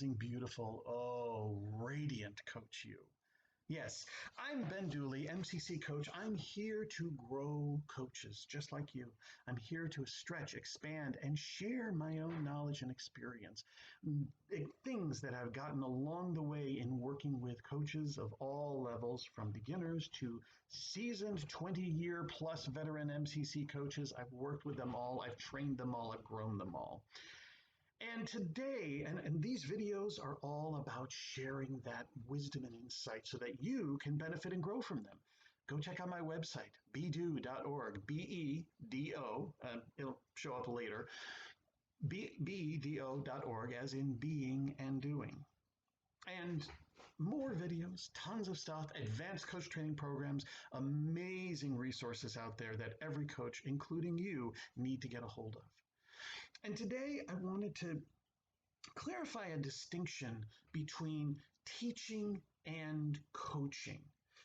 amazing, beautiful, radiant coach you. Yes, I'm Ben Dooley, MCC coach. I'm here to grow coaches just like you. I'm here to stretch, expand, and share my own knowledge and experience. Things that I've gotten along the way in working with coaches of all levels, from beginners to seasoned 20-year plus veteran MCC coaches. I've worked with them all, I've trained them all, I've grown them all. And today, and these videos are all about sharing that wisdom and insight so that you can benefit and grow from them. Go check out my website, bedo.org, B-E-D-O, it'll show up later, bedo.org, as in being and doing. And more videos, tons of stuff, advanced coach training programs, amazing resources out there that every coach, including you, need to get a hold of. And today I wanted to clarify a distinction between teaching and coaching.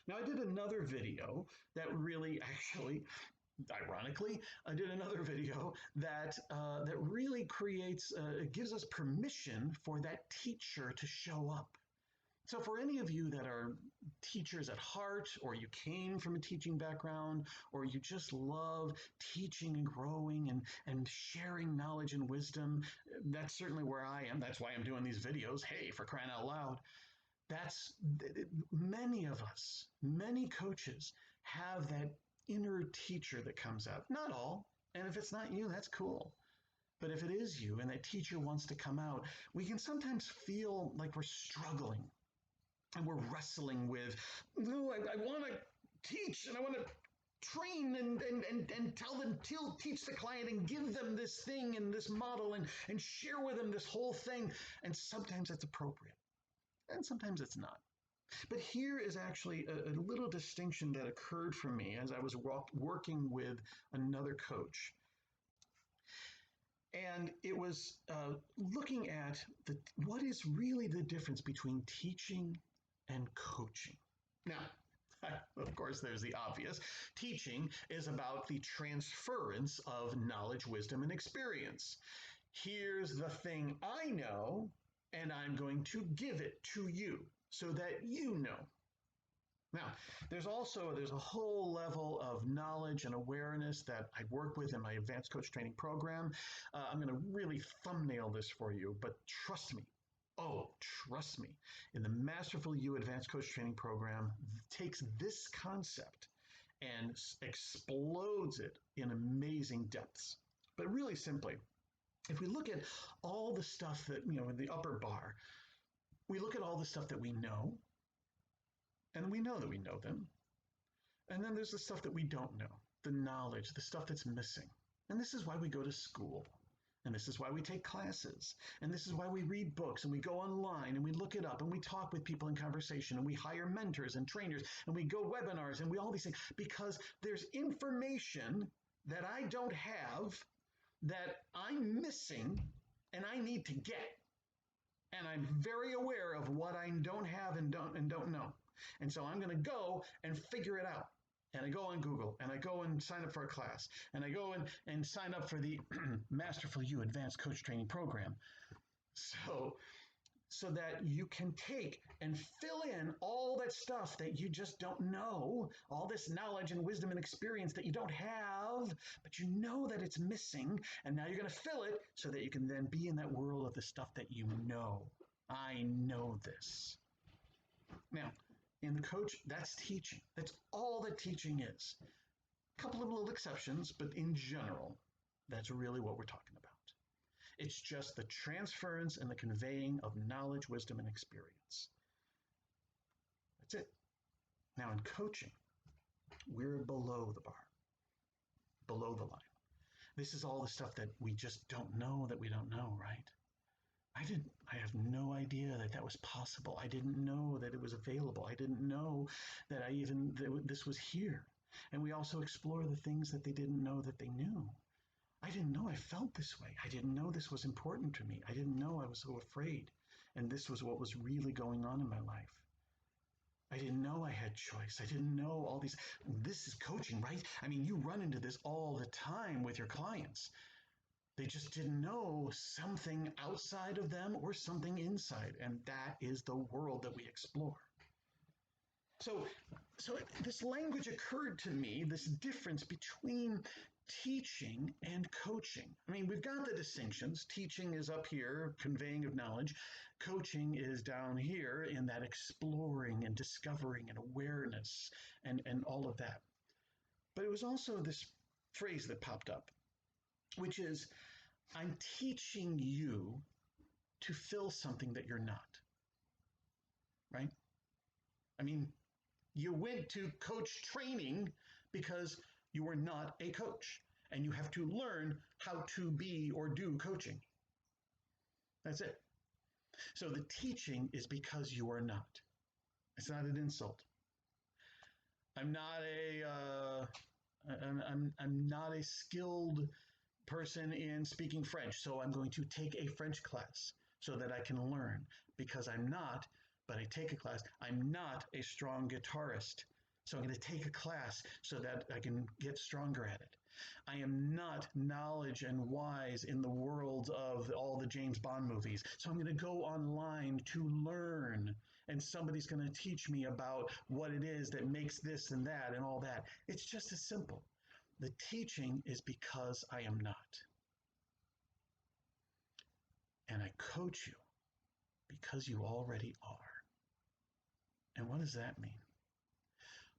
Now, I did another video that really actually, ironically, I did another video that really gives us permission for that teacher to show up. So for any of you that are teachers at heart, or you came from a teaching background, or you just love teaching and growing and sharing knowledge and wisdom, that's certainly where I am. That's why I'm doing these videos. Hey, for crying out loud. That's many of us, many coaches have that inner teacher that comes out. Not all. And if it's not you, that's cool. But if it is you and that teacher wants to come out, we can sometimes feel like we're struggling and we're wrestling with, no, I want to teach and I want to train and tell them, teach the client and give them this thing and this model and share with them this whole thing. And sometimes that's appropriate and sometimes it's not. But here is actually a little distinction that occurred for me as I was working with another coach. And it was looking at what is really the difference between teaching and coaching. Now, of course, there's the obvious. Teaching is about the transference of knowledge, wisdom, and experience. Here's the thing I know, and I'm going to give it to you so that you know. Now, there's a whole level of knowledge and awareness that I work with in my advanced coach training program. I'm going to really thumbnail this for you, but trust me. Oh, trust me. In the Masterful You Advanced Coach Training Program, takes this concept and explodes it in amazing depths. But really simply, if we look at all the stuff that, in the upper bar, we look at all the stuff that we know, and we know that we know them. And then there's the stuff that we don't know, the knowledge, the stuff that's missing. And this is why we go to school. And this is why we take classes. And this is why we read books and we go online and we look it up and we talk with people in conversation and we hire mentors and trainers and we go webinars and we all these things, because there's information that I don't have that I'm missing and I need to get. And I'm very aware of what I don't have and don't know. And so I'm going to go and figure it out. And I go on Google and I go and sign up for a class and I go and sign up for the Masterful You Advanced Coach Training Program. So that you can take and fill in all that stuff that you just don't know, all this knowledge and wisdom and experience that you don't have, but you know that it's missing. And now you're going to fill it so that you can then be in that world of the stuff that you know. I know this. Now, in the coach, that's teaching. That's all that teaching is. A couple of little exceptions, but in general, that's really what we're talking about. It's just the transference and the conveying of knowledge, wisdom, and experience. That's it. Now in coaching, we're below the bar, below the line. This is all the stuff that we just don't know that we don't know, right? I have no idea that was possible. I didn't know that it was available. I didn't know that this was here. And we also explore the things that they didn't know that they knew. I didn't know I felt this way. I didn't know this was important to me. I didn't know I was so afraid. And this was what was really going on in my life. I didn't know I had choice. I didn't know all these. This is coaching, right? I mean, you run into this all the time with your clients. They just didn't know something outside of them or something inside. And that is the world that we explore. So, so this language occurred to me, this difference between teaching and coaching. I mean, we've got the distinctions. Teaching is up here, conveying of knowledge. Coaching is down here in that exploring and discovering and awareness and all of that. But it was also this phrase that popped up, which is, I'm teaching you to fill something that you're not, right? I mean, you went to coach training because you were not a coach and you have to learn how to be or do coaching. That's it. So the teaching is because you are not. It's not an insult. I'm not a I'm not a skilled person in speaking French, so I'm going to take a French class so that I can learn because I'm not, but I take a class. I'm not a strong guitarist, so I'm going to take a class so that I can get stronger at it. I am not knowledge and wise in the world of all the James Bond movies, so I'm going to go online to learn. And somebody's going to teach me about what it is that makes this and that and all that. It's just as simple. The teaching is because I am not. And I coach you because you already are. And what does that mean?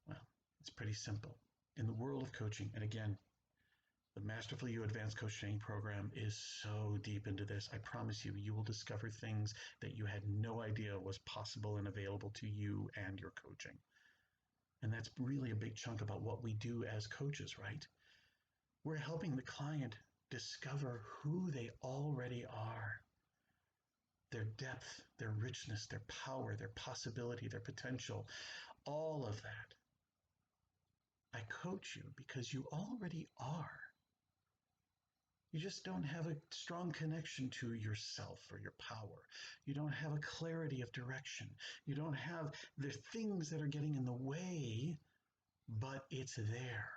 Well, it's pretty simple. In the world of coaching, and again, the Masterful You Advanced Coach Training Program is so deep into this. I promise you, you will discover things that you had no idea was possible and available to you and your coaching. And that's really a big chunk about what we do as coaches, right? We're helping the client discover who they already are, their depth, their richness, their power, their possibility, their potential, all of that. I coach you because you already are. You just don't have a strong connection to yourself or your power. You don't have a clarity of direction. You don't have the things that are getting in the way, but it's there.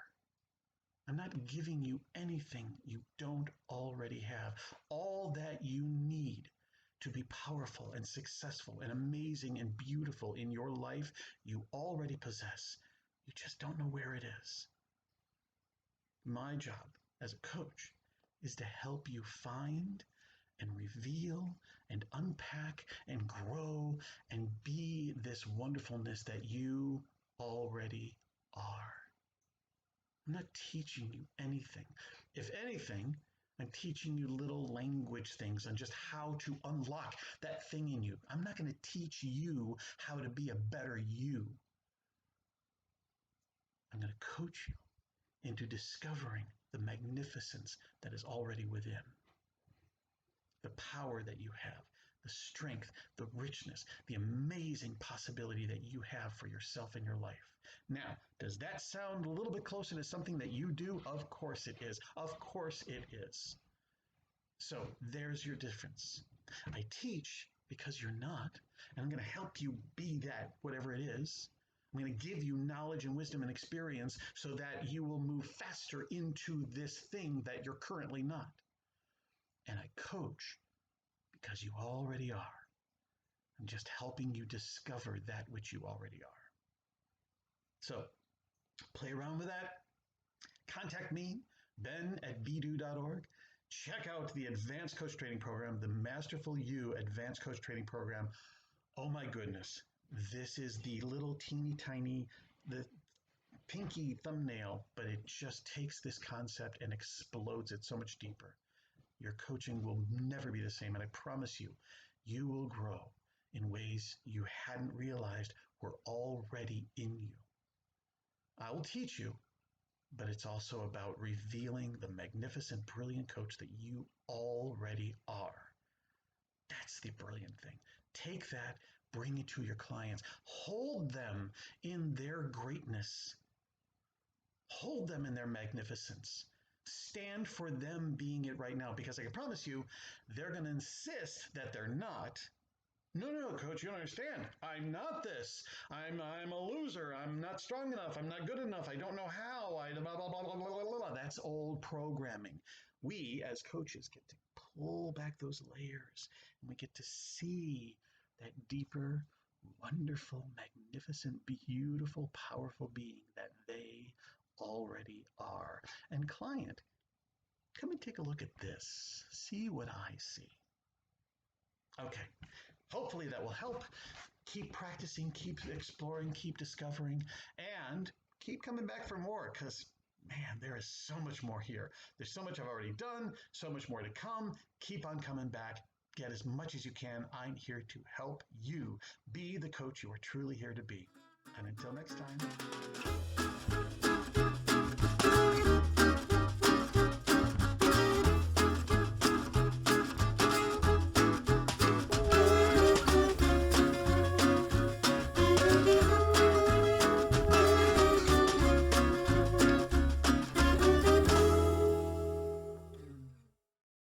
I'm not giving you anything you don't already have. All that you need to be powerful and successful and amazing and beautiful in your life, you already possess. You just don't know where it is. My job as a coach is to help you find and reveal and unpack and grow and be this wonderfulness that you already are. I'm not teaching you anything. If anything, I'm teaching you little language things on just how to unlock that thing in you. I'm not going to teach you how to be a better you. I'm going to coach you into discovering the magnificence that is already within, the power that you have, the strength, the richness, the amazing possibility that you have for yourself in your life. Now, does that sound a little bit closer to something that you do? Of course it is. Of course it is. So there's your difference. I teach because you're not, and I'm going to help you be that, whatever it is. I'm going to give you knowledge and wisdom and experience so that you will move faster into this thing that you're currently not. And I coach because you already are. I'm just helping you discover that which you already are. So play around with that. Contact me, ben@bedo.org. Check out the Advanced Coach Training Program, the Masterful You Advanced Coach Training Program. Oh my goodness. This is the little teeny tiny, the pinky thumbnail, but it just takes this concept and explodes it so much deeper. Your coaching will never be the same. And I promise you, you will grow in ways you hadn't realized were already in you. I will teach you, but it's also about revealing the magnificent, brilliant coach that you already are. That's the brilliant thing. Take that, bring it to your clients, hold them in their greatness, hold them in their magnificence. Stand for them being it right now, because I can promise you, they're going to insist that they're not. No, no, no, coach, you don't understand. I'm not this. I'm a loser. I'm not strong enough. I'm not good enough. I don't know how. I blah blah blah blah blah blah blah. That's old programming. we as coaches get to pull back those layers and we get to see that deeper, wonderful, magnificent, beautiful, powerful being that they already are. And client, come and take a look at this. See what I see. Okay, hopefully that will help. Keep practicing, keep exploring, keep discovering, and keep coming back for more because, man, there is so much more here. There's so much I've already done, so much more to come. Keep on coming back. Get as much as you can. I'm here to help you be the coach you are truly here to be. And until next time.